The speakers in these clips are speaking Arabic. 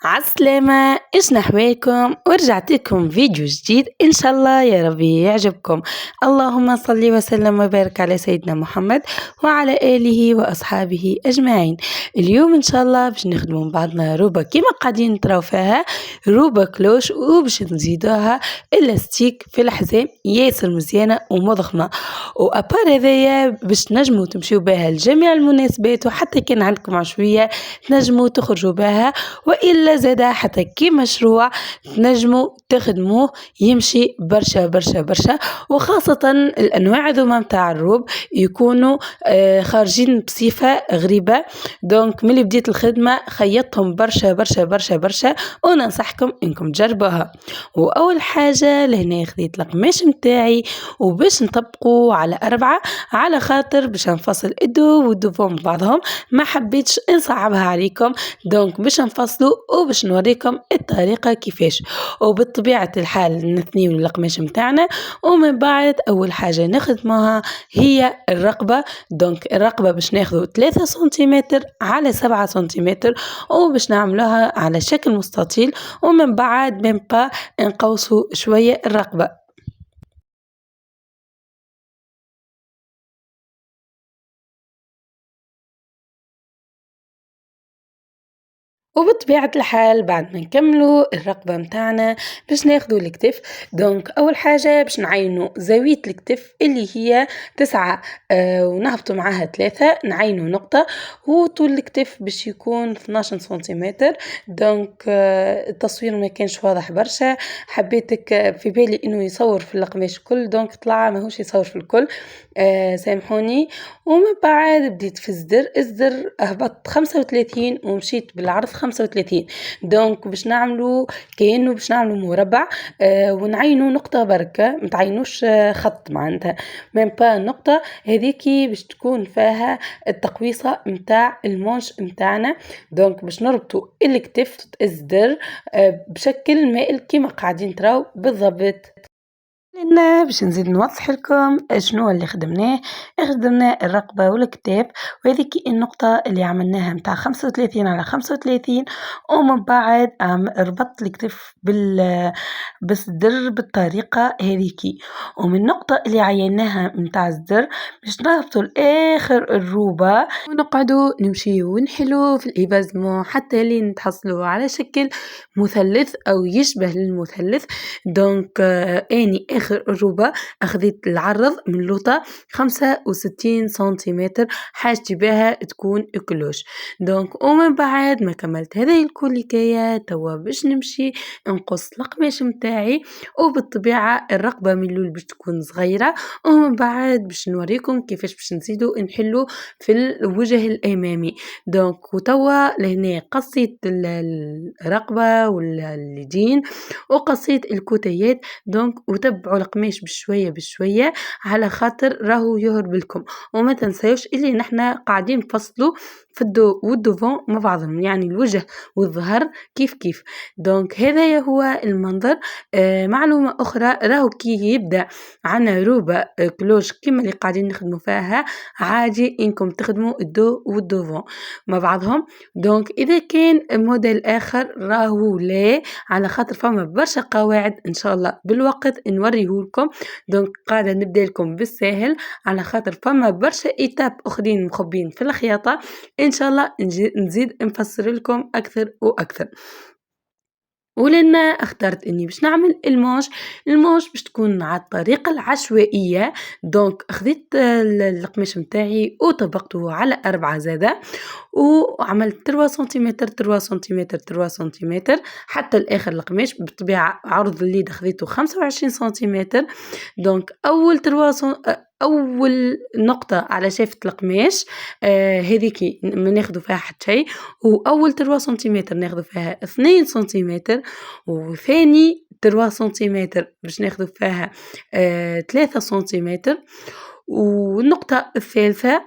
عالسلامة، إيش نحوالكم؟ ورجعت لكم فيديو جديد إن شاء الله يا ربي يعجبكم. اللهم صل وسلم وبارك على سيدنا محمد وعلى آله وأصحابه أجمعين. اليوم إن شاء الله باش نخدموا بعضنا روبة كيما قاعدين نتراو فيها، روبة كلوش، وباش نزيدوها إلاستيك في الحزام ياسر مزيانة ومضخمة. وأبار هذايا باش تنجموا تمشيو بها لجميع المناسبات، وحتى كان عندكم عشوية تنجموا تخرجوا بها، وإلا زادا حتى كي مشروع تنجموا تخدموه يمشي برشا برشا برشا. وخاصة الأنواع ذوما متاع الروب يكونوا خارجين بصفة غريبة، دونك ملي بديت الخدمة خيطهم برشا برشا برشا برشا، وننصحكم انكم تجربوها. واول حاجة لهنا خذيت القماش متاعي وباش نطبقوا على 4، على خاطر باش نفصل الدو والدوفون بعضهم، ما حبيتش نصعبها عليكم، دونك باش نفصلوا وباش نوريكم الطريقة كيفاش. وبطبيعة الحال نثنيو القماش متاعنا، ومن بعد اول حاجة نخدموها هي الرقبة. دونك الرقبة باش ناخذوا 3 سنتيمتر على 7 سنتيمتر، وباش نعملوها على شكل مستطيل، ومن بعد بنبقى نقوسوا شوية الرقبة. وبطبيعة الحال بعد ما نكملوا الرقبة متاعنا باش ناخدوا الكتف. دونك أول حاجة باش نعينوا زاوية الكتف اللي هي 9 ونهبطوا معاها 3، نعينوا نقطة، وطول الكتف باش يكون 12 سنتيمتر. دونك التصوير ما كانش واضح برشا، حبيتك في بالي إنه يصور في القماش كل، دونك طلع ماهوش يصور في الكل، سامحوني. ومن بعد بديت في الزر هبطت 35 ومشيت بالعرض 35. دونك باش نعملوا كأنه باش نعملوا مربع، ونعينوا نقطة بركة، متعينوش خط معناتها، ميم با نقطة هذيكي باش تكون فيها التقويصة متاع المونش متاعنا. دونك باش نربطوا الكتف الزر بشكل مائل كما قاعدين تراو بالضبط. لأن باش نزيد نوضح لكم شنو اللي خدمناه الرقبة والكتاب، وهذيك النقطة اللي عملناها متاع 35 على 35، ومن بعد ربطت الكتف بالصدر بالطريقة هذيكي. ومن النقطة اللي عيناها متاع الصدر باش نهبطوا لآخر الروبة، ونقعدوا نمشي ونحلو في الإيفازمون حتى لين تحصلوا على شكل مثلث أو يشبه للمثلث. دونك اني اخر الروبة اخذت العرض من لوطة 65 سنتيمتر، حاجتي بها تكون كلوش. دونك ومن بعد ما كملت هذه الكوليكاية توا باش نمشي نقص القماش متاعي، وبالطبيعة الرقبة من اللول باش تكون صغيرة، ومن بعد باش نوريكم كيفاش باش نزيدو نحلو في الوجه الامامي. دونك وتوا لهنا قصيت الرقبة واليدين وقصيت الكوتيات. دونك وتبعوا القماش بشويه بشويه على خاطر راهو يهرب لكم، وما تنساوش اللي نحنا قاعدين نفصلوا في الدو والدوفون مع بعضهم، يعني الوجه والظهر كيف كيف. دونك هذا هو المنظر. معلومه اخرى، راهو كي يبدا عنا روبه كلوش كما اللي قاعدين نخدموا فيها، عادي انكم تخدموا الدو والدوفون مع بعضهم. دونك اذا كان موديل اخر راهو لا، على خاطر فما برشا قواعد ان شاء الله بالوقت نوريه لكم. دونك قاعده نبدا لكم بالساهل، على خاطر فما برشا ايتاب اخرين مخبين في الخياطه، ان شاء الله نزيد نفسر لكم اكثر واكثر. ولأن اخترت اني باش نعمل المونش باش تكون على الطريقه العشوائيه. دونك اخذت القماش متاعي وطبقته على 4 زاده، وعملت 3 سنتيمتر 3 سنتيمتر 3 سنتيمتر حتى الاخر القماش. بالطبيعه عرض الليد خذيته 25 سنتيمتر. دونك اول نقطه على شافه القماش هذيك ما ناخذ فيها حتى شيء، واول 3 سنتيمتر ناخذ فيها 2 سنتيمتر، وثاني 3 سنتيمتر باش ناخذ فيها 3 سنتيمتر، والنقطة الثالثة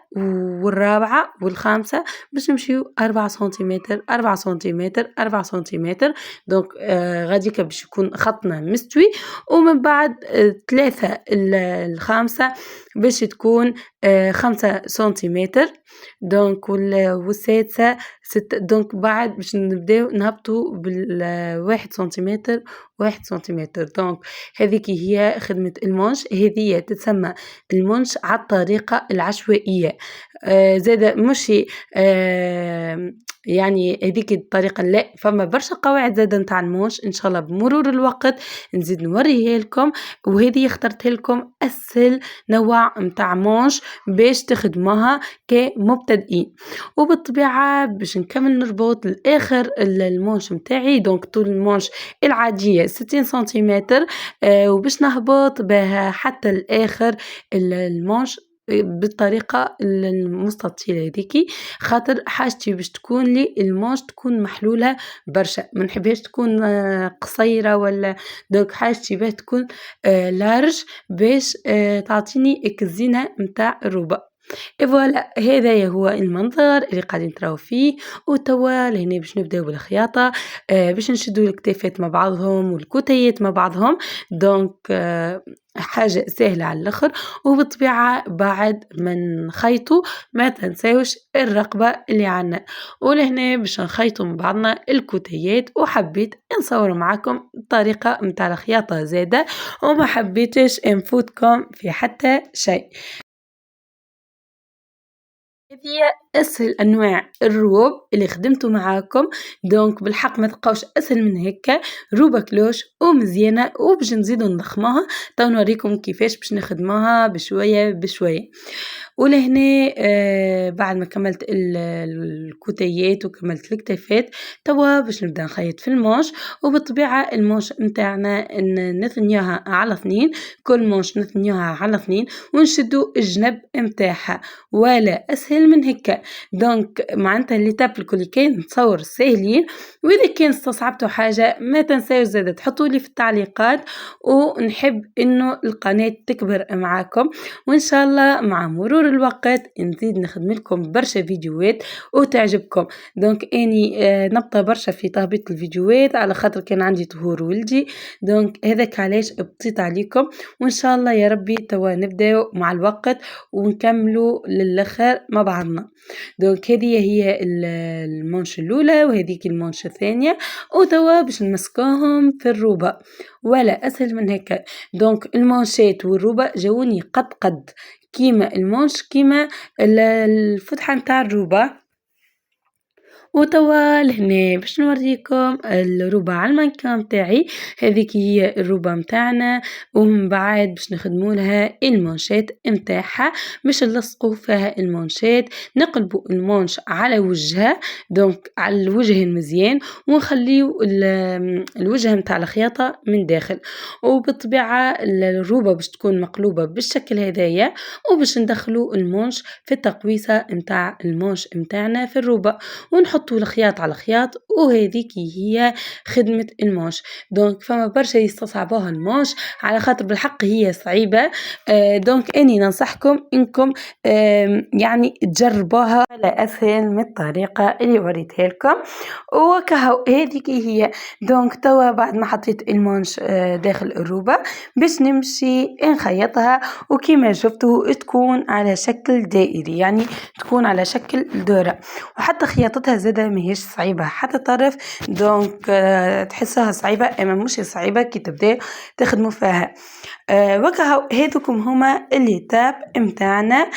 والرابعة والخامسة باش نمشيو 4 سنتيمتر 4 سنتيمتر 4 سنتيمتر. دونك غاديكا باش يكون خطنا مستوي، ومن بعد 3 الخامسة باش تكون 5 سنتيمتر. دونك والسادسة 6. دونك بعد باش نبداو نهبطوا بال1 سنتيمتر، 1 سنتيمتر. دونك هذيك هي خدمة المونش، هذية تتسمى المونش على الطريقة العشوائية. زادا مشي يعني هذيك الطريقة لأ، فما برشا قواعد زادا نتاع المونش إن شاء الله بمرور الوقت نزيد نوريها لكم. وهذه اخترتها لكم أسهل نوع نتاع مونش باش تخدموها كمبتدئين. وبالطبيعة باش نكمل نربط الآخر المونش متاعي. دونك طول المونش العادية 60 سنتيمتر، وباش نهبط بها حتى الآخر المونش بالطريقة المستطيلة هذيكي، خاطر حاجتي باش تكون لي المونش تكون محلولة برشا، ما نحبهاش تكون قصيرة ولا. دونك حاجتي باه تكون لارج باش تعطيني الزينة متاع الروبة. فوالا هذايا هو المنظر اللي قاعدين تراو فيه. وتوا لهنا باش نبداو بالخياطة، باش نشدو الكتافات مع بعضهم والكوتيات مع بعضهم. دونك حاجة سهلة على الاخر. وبالطبيعة بعد ما نخيطوا ما تنساوش الرقبة اللي عنا. ولهنا باش نخيطوا مع بعضنا الكوتيات، وحبيت نصور معكم الطريقة متاع الخياطة زادة، وما حبيتش نفوتكم في حتى شيء. هذه أسهل أنواع الروب اللي خدمته معاكم. دونك بالحق ما تلقاوش أسهل من هيك. روبة كلوش ومزيانة، وباش نزيدو نضخموها. تو نوريكم كيفاش باش نخدموها بشوية بشوية. ولهنا بعد ما كملت الكوتيات وكملت الكتافات، توا باش نبدا نخيط في المونش. وبالطبيعة المونش متاعنا نثنيوها على 2، كل مونش نثنيوها على 2 ونشدو الجنب متاعها، ولا أسهل من هكا. دونك معناتها اللي تاب الكل كان نتصور ساهلين. وإذا كان استصعبتوا حاجة ما تنساو زادة تحطوا لي في التعليقات، ونحب إنه القناة تكبر معاكم. وإن شاء الله مع مرور الوقت نزيد نخدم لكم برشا فيديوهات وتعجبكم. دونك اني نبطى برشا في تهبيط الفيديوهات على خاطر كان عندي طهور ولدي. دونك هذاك علاش بطيت عليكم. وان شاء الله يا ربي توا نبداو مع الوقت ونكملوا للاخر مع بعضنا. دونك هذه هي المانش الاولى وهذيك المانش الثانيه، وتوا باش نمسكوهم في الروبه، ولا اسهل من هيك. دونك المانشات والروبه جاوني قد كيما المونش كيما الفتحة نتاع الروبة. وتوا لهنا باش نوريكم الروبة على المانكان متاعي. هذيك هي الروبة متاعنا، ومن بعد باش نخدموا لها المونشات متاعها. باش نلصقوا فيها المونشات، نقلبوا المونش على وجهها، دونك على الوجه المزيان، ونخليو الوجه متاع الخياطة من داخل. وبالطبيعة الروبة باش تكون مقلوبة بالشكل هذايا، وباش ندخلوا المونش في التقويسة متاع المونش متاعنا في الروبة، ونحطوا الخياط على الخياط. وهذيك هي خدمة المونش. دونك فما برشا يستصعبوها المونش على خاطر بالحق هي صعيبة. دونك اني ننصحكم انكم يعني تجربوها على اسهل من الطريقة اللي وريتها لكم. وكهو هذيك هي. دونك توا بعد ما حطيت المونش داخل الروبة باش نمشي نخيطها، وكما شفتوا تكون على شكل دائري، يعني تكون على شكل دورة. وحتى خياطتها زادة ماهيش صعيبة حتى طرف. دونك تحسها صعيبة اما مش صعيبة كي تبدأ تخدموا فيها. وكهو هذوكم هما اللي تاب متاعنا.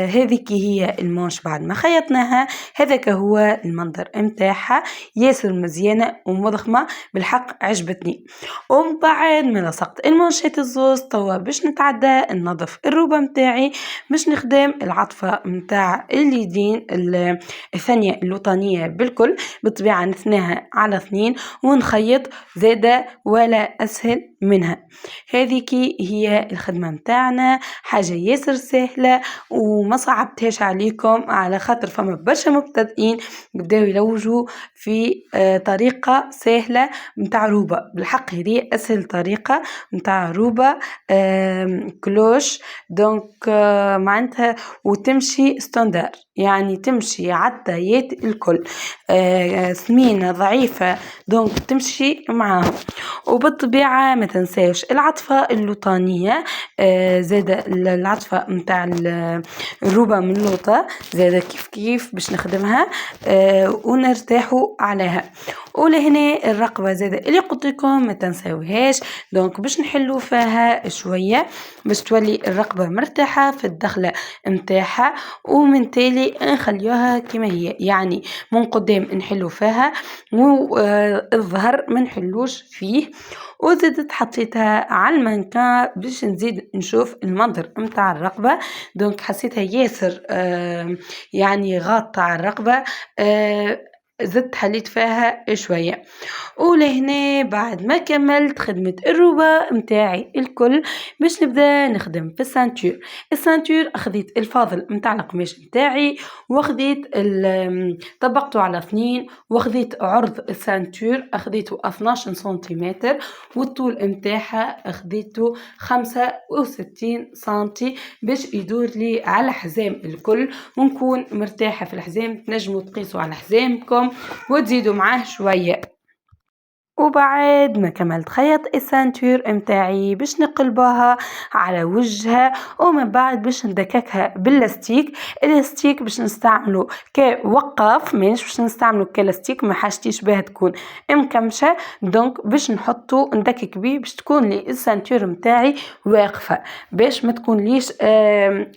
هذيك هي المونش بعد ما خيطناها. هذاك هو المنظر متاعها، ياسر مزيانة ومضخمة بالحق عجبتني. ومن بعد ما لصقت المونشات الزوز توا باش نتعدى ننظف الروبة متاعي، باش نخدم العطفة متاع اليدين الثانية اللوطانية بالكل. بالطبيعة نثناها على 2 ونخيط زادة، ولا أسهل منها. هذيك هي الخدمة متاعنا، حاجة ياسر سهلة وما صعبتهاش عليكم، على خاطر فما برشا مبتدئين بداو يلوجوا في طريقة سهلة متاع روبة. بالحق هذه أسهل طريقة متاع روبة كلوش. دونك معناتها وتمشي ستاندر، يعني تمشي عالتايات الكل، ثمينة ضعيفة دونك تمشي معاهم. وبالطبيعة ما تنساش العطفة اللوطانية، زادة العطفة متاع الروبة من لوطة زادة كيف كيف باش نخدمها ونرتاحوا عليها. ولهنا الرقبة زادة اللي قلت لكم ما تنساوهاش. دونك باش نحلو فيها شوية باش تولي الرقبة مرتاحة في الدخلة متاعها، ومن تالي نخليوها كما هي، يعني من قدام نحلو فيها والظهر ما نحلوش فيه. وزدت حطيتها على المانكا باش نزيد نشوف المنظر متاع الرقبة. دونك حسيتها ياسر يعني غاطة على الرقبة، زدت حليت فيها شوية. ولهنا بعد ما كملت خدمة الروبة متاعي الكل باش نبدا نخدم في السانتور اخذت الفاضل متاع القماش متاعي واخذت طبقته على 2، واخذت عرض السانتور اخذته 12 سنتيمتر، والطول متاعها اخذته 65 سنتي باش يدور لي على حزام الكل ونكون مرتاحة في الحزام. تنجموا تقيسوا على حزامكم وتزيدوا معاه شوية. وبعد ما كملت خيط السانتور متاعي باش نقلبها على وجهها، ومن بعد باش ندككها باللاستيك. الاستيك باش نستعمله كوقف، مش باش نستعمله كلاستيك، ما حاجتيش بها تكون مكمشة. دونك باش نحطه ندكك بيه باش تكون لي السانتور متاعي واقفة، باش ما تكون ليش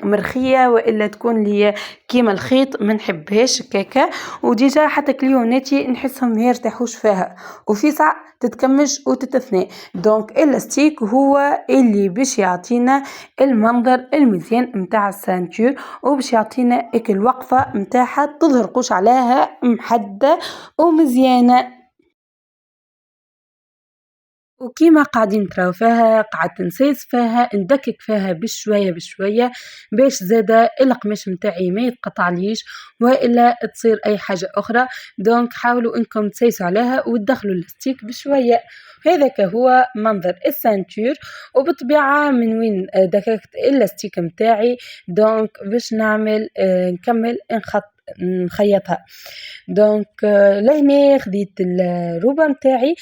مرخية والا تكون لي كيما الخيط ما نحبهاش كاكا. وديجا حتى كليوناتي نحسهم ما يرتاحوش فيها وفي ساعة تتكمش وتتثنى. دونك الاستيك هو اللي باش يعطينا المنظر المزيان متاع السانتور، وباش يعطينا الوقفة متاعها تظهرقوش عليها محدة ومزيانة. وكيما قاعدين نتراو فيها قعدت نسيس فيها ندكك فيها بشوية بشوية باش زادة القماش متاعي ما يتقطعليش والا تصير اي حاجة اخرى. دونك حاولوا انكم تسيسوا عليها وتدخلوا اللاستيك بشوية. هذاك هو منظر السانتور. وبالطبيعة من وين دككت اللاستيك متاعي دونك باش نعمل نكمل نخيطها. دونك لهنا خديت الروبة متاعي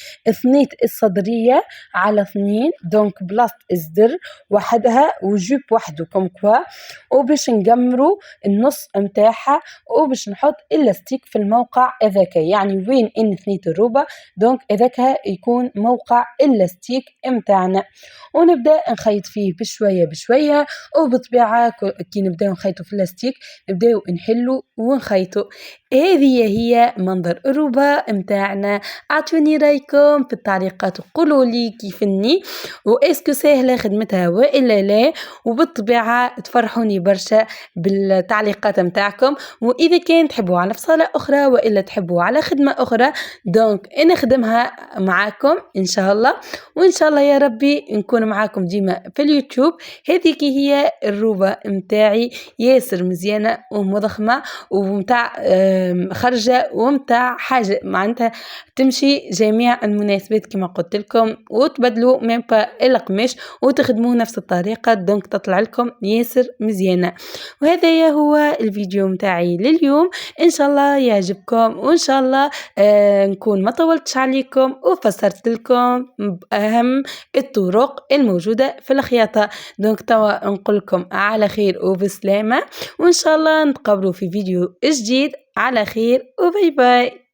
ثنيت الصدرية على 2، دونك بلاصة الصدر وحدها وجوب وحده كم كوا، وباش نقمرو النص متاعها وباش نحط الاستيك في الموقع هذاك، يعني وين ان ثنيت الروبة دونك هذاك يكون موقع الاستيك متاعنا. ونبدا نخيط فيه بشوية بشوية. وبطبيعة كي نبداو نخيطو في الاستيك نبداو نحلو ونخيطو. هذه هي منظر الروبة متاعنا. اعطوني رايكم في التعليقات وقولوا لي كيفني واسكو سهلة خدمتها والا لا، وبالطبيعة تفرحوني برشا بالتعليقات متاعكم. واذا كان تحبوا على فصالة اخرى والا تحبوا على خدمة اخرى دونك انا خدمها معاكم ان شاء الله. وان شاء الله يا ربي نكون معاكم ديما في اليوتيوب. هذيك هي الروبة متاعي ياسر مزيانة ومضخمة ومتاع خرجة ومتاع حاجة معناتها تمشي جميع المناسبات كما قلت لكم، وتبدلوا ميم با القماش وتخدموه نفس الطريقة دونك تطلع لكم ياسر مزيانة. وهذا هو الفيديو متاعي لليوم، ان شاء الله يعجبكم وان شاء الله نكون ما طولتش عليكم وفسرت لكم بأهم الطرق الموجودة في الخياطة. دونك توا نقول لكم على خير وبسلامة، وإن شاء الله نتقابلوا في فيديو جديد على خير وباي باي.